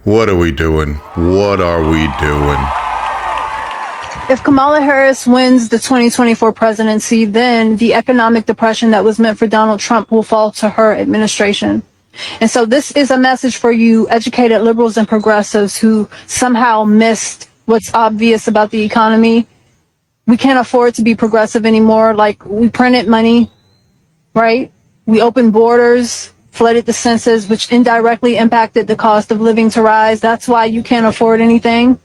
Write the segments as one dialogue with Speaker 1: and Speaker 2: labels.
Speaker 1: What are we doing? What are we doing?
Speaker 2: If Kamala Harris wins the 2024 presidency, then the economic depression that was meant for Donald Trump will fall to her administration. And so this is a message for you educated liberals and progressives who somehow missed what's obvious about the economy. We can't afford to be progressive anymore. Like, we printed money, right? We opened borders, flooded the census, which indirectly impacted the cost of living to rise. That's why you can't afford anything.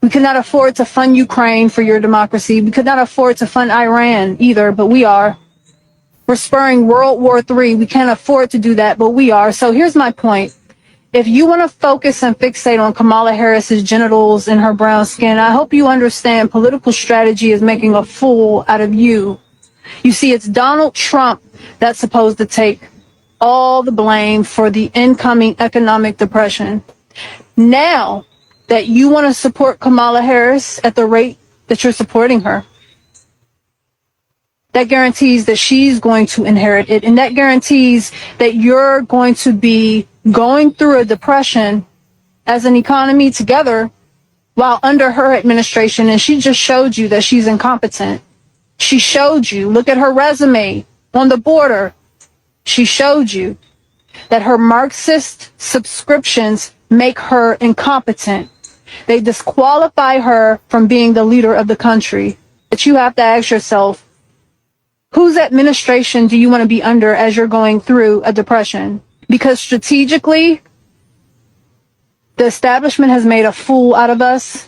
Speaker 2: We could not afford to fund Ukraine for your democracy. We could not afford to fund Iran either, but we are. We're spurring World War III. We can't afford to do that, but we are. So here's my point. If you want to focus and fixate on Kamala Harris's genitals and her brown skin, I hope you understand political strategy is making a fool out of you. You see, it's Donald Trump that's supposed to take all the blame for the incoming economic depression. Now that you want to support Kamala Harris at the rate that you're supporting her, that guarantees that she's going to inherit it, and that guarantees that you're going to be going through a depression as an economy together while under her administration. And she just showed you that she's incompetent. She showed you, look at her resume on the border. She showed you that her Marxist subscriptions make her incompetent. They disqualify her from being the leader of the country. But you have to ask yourself, whose administration do you want to be under as you're going through a depression? Because strategically, the establishment has made a fool out of us.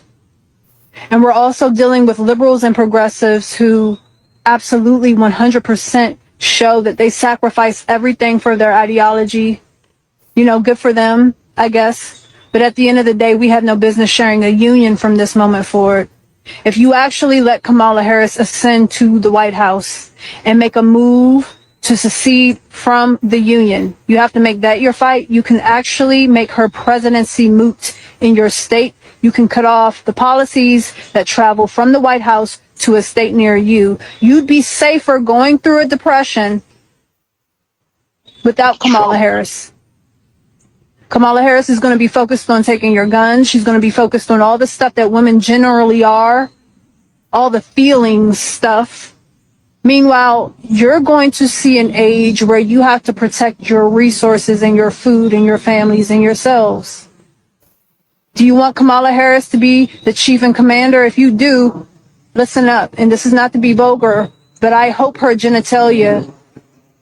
Speaker 2: And we're also dealing with liberals and progressives who absolutely 100% show that they sacrifice everything for their ideology. You know, good for them, I guess. But at the end of the day, we have no business sharing a union from this moment forward. If you actually let Kamala Harris ascend to the White House and make a move to secede from the union, you have to make that your fight. You can actually make her presidency moot in your state. You can cut off the policies that travel from the White House to a state near you. You'd be safer going through a depression without Kamala Harris. Kamala Harris is going to be focused on taking your guns. She's going to be focused on all the stuff that women generally are, all the feelings stuff. Meanwhile, you're going to see an age where you have to protect your resources and your food and your families and yourselves. Do you want Kamala Harris to be the chief and commander? If you do, listen up. And this is not to be vulgar, but I hope her genitalia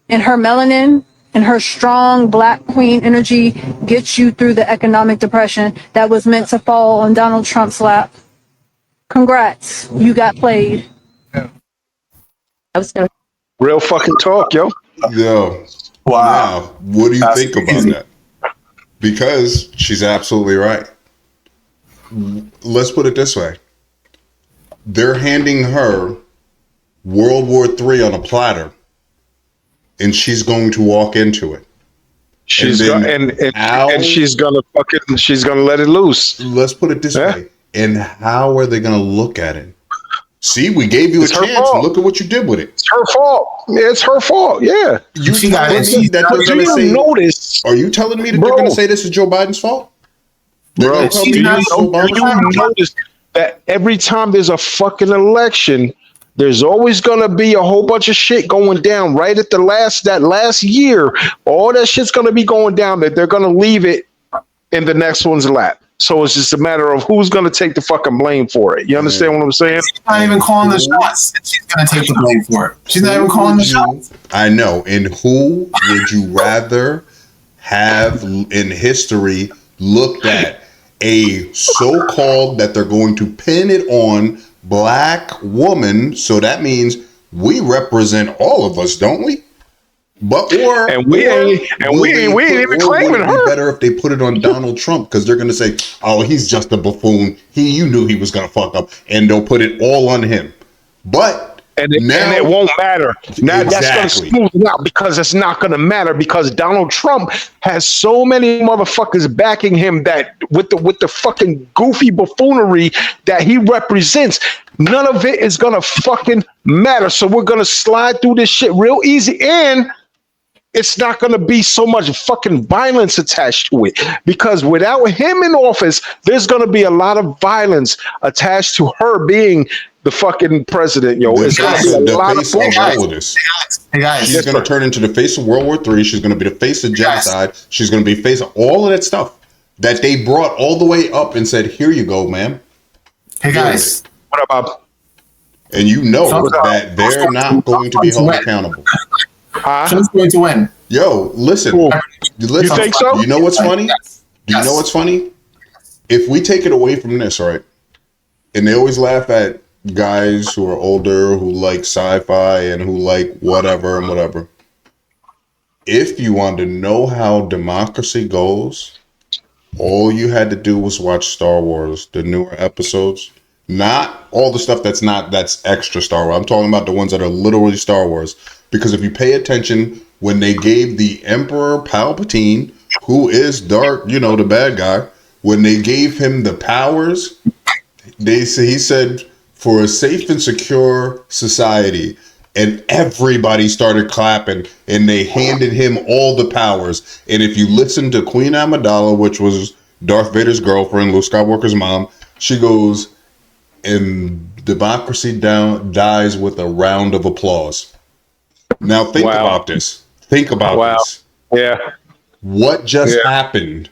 Speaker 2: and her melanin and her strong black queen energy gets you through the economic depression that was meant to fall on Donald Trump's lap. Congrats, you got played.
Speaker 3: Real fucking talk, yo.
Speaker 1: Yo. Wow. Now, what do you think about that? Because she's absolutely right. Let's put it this way. They're handing her World War III on a platter, and she's going to walk into it.
Speaker 3: She's and she's gonna she's gonna let it loose.
Speaker 1: Let's put it this way. And how are they gonna look at it? See, we gave you a chance. Look at what you did with it.
Speaker 3: It's her fault. It's her fault. Yeah.
Speaker 1: You telling me that they're gonna say? Notice? Are you telling me that they're gonna say this is Joe Biden's fault?
Speaker 3: Bro, do you notice that every time there's a fucking election, there's always gonna be a whole bunch of shit going down right at that last year. All that shit's gonna be going down that they're gonna leave it in the next one's lap. So it's just a matter of who's gonna take the fucking blame for it. You understand what I'm saying?
Speaker 4: She's not even calling the shots. She's gonna take the blame for it. She's not even calling the shots.
Speaker 1: I know. And who would you rather have in history looked at a so-called that they're going to pin it on black woman? So that means we represent all of us, don't we? But
Speaker 3: we ain't even claiming her.
Speaker 1: Be better if they put it on Donald Trump, because they're going to say, "Oh, he's just a buffoon. You knew he was going to fuck up," and they'll put it all on him. But
Speaker 3: and it won't matter. Now that's going to smooth it out, because it's not going to matter, because Donald Trump has so many motherfuckers backing him that with the fucking goofy buffoonery that he represents, none of it is going to fucking matter. So we're going to slide through this shit real easy. And it's not going to be so much fucking violence attached to it. Because without him in office, there's going to be a lot of violence attached to her being the fucking president, yo.
Speaker 1: The
Speaker 3: It's going to
Speaker 1: face,
Speaker 3: be a
Speaker 1: the
Speaker 3: lot
Speaker 1: face
Speaker 3: of
Speaker 1: of
Speaker 3: bullshit.
Speaker 1: all of this.
Speaker 4: Hey guys,
Speaker 1: She's going to turn into the face of World War III. She's going to be the face of genocide. She's going to be face of all of that stuff that they brought all the way up and said, "Here you go, ma'am."
Speaker 4: hey guys.
Speaker 3: What about?
Speaker 1: And you know that they're not going to be held accountable.
Speaker 4: Trump's going to win.
Speaker 1: Yo, listen.
Speaker 3: Cool.
Speaker 1: Listen.
Speaker 3: You think so?
Speaker 1: You know what's funny?
Speaker 4: Yes.
Speaker 1: Do you know what's funny? If we take it away from this, right? And they always laugh at guys who are older, who like sci-fi and who like whatever and whatever. If you want to know how democracy goes, all you had to do was watch Star Wars, the newer episodes. Not all the stuff that's extra Star Wars. I'm talking about the ones that are literally Star Wars. Because if you pay attention, when they gave the Emperor Palpatine, who is dark, the bad guy, when they gave him the powers, he said, for a safe and secure society, and everybody started clapping, and they handed him all the powers. And if you listen to Queen Amidala, which was Darth Vader's girlfriend, Luke Skywalker's mom, she goes, and democracy dies with a round of applause. Now think about this. Think about this.
Speaker 3: Yeah.
Speaker 1: What just happened?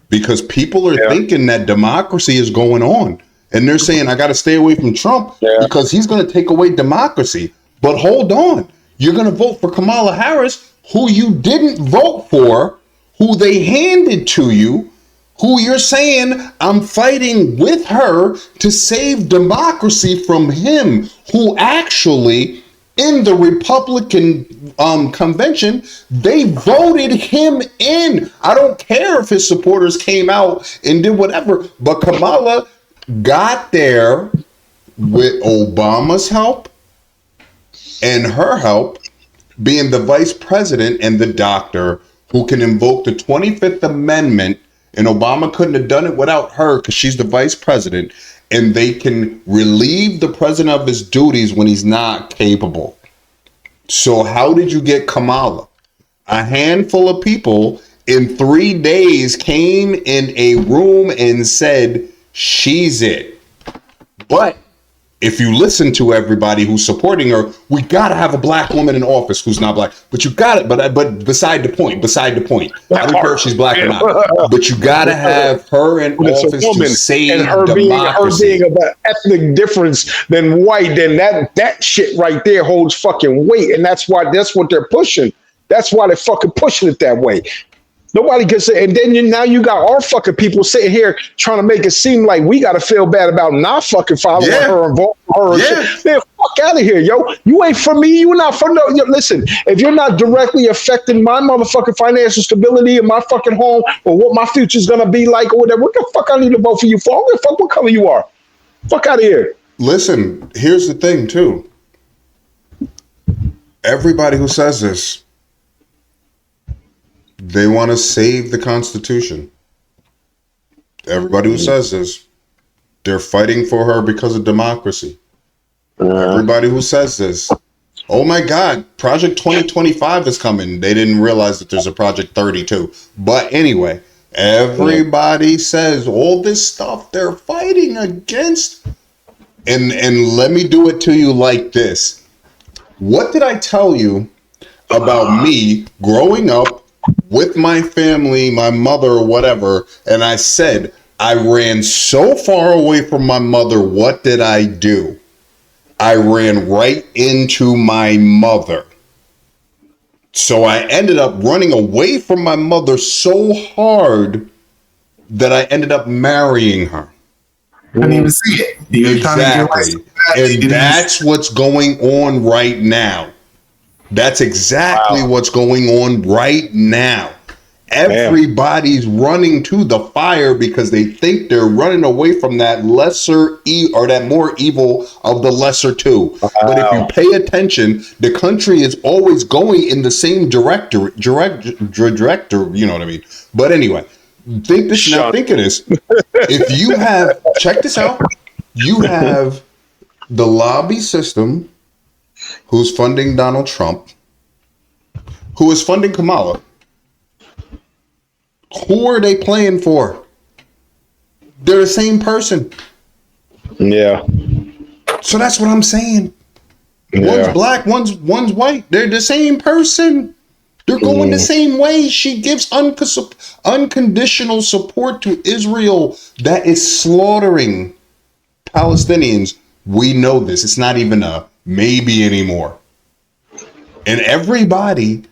Speaker 1: Because people are thinking that democracy is going on. And they're saying, I got to stay away from Trump because he's going to take away democracy. But hold on. You're going to vote for Kamala Harris, who you didn't vote for, who they handed to you, who you're saying, I'm fighting with her to save democracy from him, who actually, in the Republican convention, they voted him in. I don't care if his supporters came out and did whatever, but Kamala got there with Obama's help and her help, being the vice president and the doctor who can invoke the 25th Amendment. And Obama couldn't have done it without her because she's the vice president. And they can relieve the president of his duties when he's not capable. So how did you get Kamala? A handful of people in 3 days came in a room and said, she's it. But if you listen to everybody who's supporting her, we got to have a black woman in office who's not black. But you got it. But beside the point. I don't care if she's black or not. But you got to have her in office to save
Speaker 3: and her
Speaker 1: democracy.
Speaker 3: being of an ethnic difference than white, then that shit right there holds fucking weight. And that's what they're pushing. That's why they're fucking pushing it that way. Nobody gets it. And then now you got our fucking people sitting here trying to make it seem like we got to feel bad about not fucking following her and voting for her. Shit. Man, fuck out of here, yo. You ain't for me. You not for no. Listen, if you're not directly affecting my motherfucking financial stability in my fucking home or what my future's going to be like or whatever, what the fuck I need to vote for you for? I don't give a fuck what color you are. Fuck out of here.
Speaker 1: Listen, here's the thing, too. Everybody who says this, they want to save the Constitution. Everybody who says this, they're fighting for her because of democracy. Everybody who says this, oh my God, Project 2025 is coming. They didn't realize that there's a Project 32. But anyway, everybody says all this stuff they're fighting against. And let me do it to you like this. What did I tell you about me growing up with my family, my mother, or whatever, and I said, I ran so far away from my mother, what did I do? I ran right into my mother. So I ended up running away from my mother so hard that I ended up marrying her.
Speaker 4: I didn't even see it.
Speaker 1: Exactly. And that's what's going on right now. That's exactly what's going on right now. Everybody's running to the fire because they think they're running away from that lesser or that more evil of the lesser two. But if you pay attention, the country is always going in the same director, you know what I mean? But anyway, think of this. If you have, check this out, you have the lobby system who's funding Donald Trump, who is funding Kamala, who are they playing for? They're the same person.
Speaker 3: Yeah.
Speaker 1: So that's what I'm saying.
Speaker 3: Yeah.
Speaker 1: One's black, one's white. They're the same person. They're going the same way. She gives unconditional support to Israel that is slaughtering Palestinians. We know this. It's not even a maybe anymore. And everybody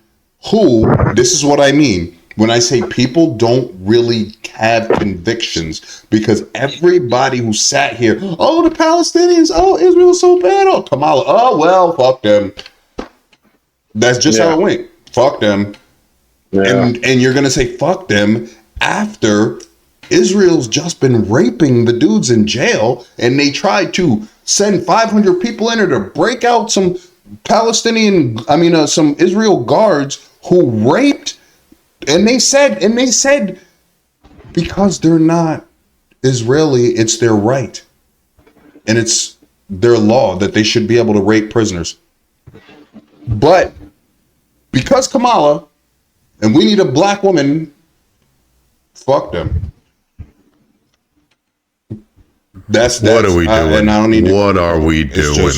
Speaker 1: who, this is what I mean when I say people don't really have convictions, because everybody who sat here, oh, the Palestinians, oh, Israel's so bad, oh, Kamala, oh, well, fuck them. That's just how it went. Fuck them. Yeah. And you're going to say fuck them after Israel's just been raping the dudes in jail, and they tried to send 500 people in there to break out some some Israel guards who raped, and they said because they're not Israeli, it's their right. And it's their law that they should be able to rape prisoners. But because Kamala, and we need a black woman, fuck them. That's
Speaker 5: what are we doing?
Speaker 1: And I don't need
Speaker 5: what are we doing?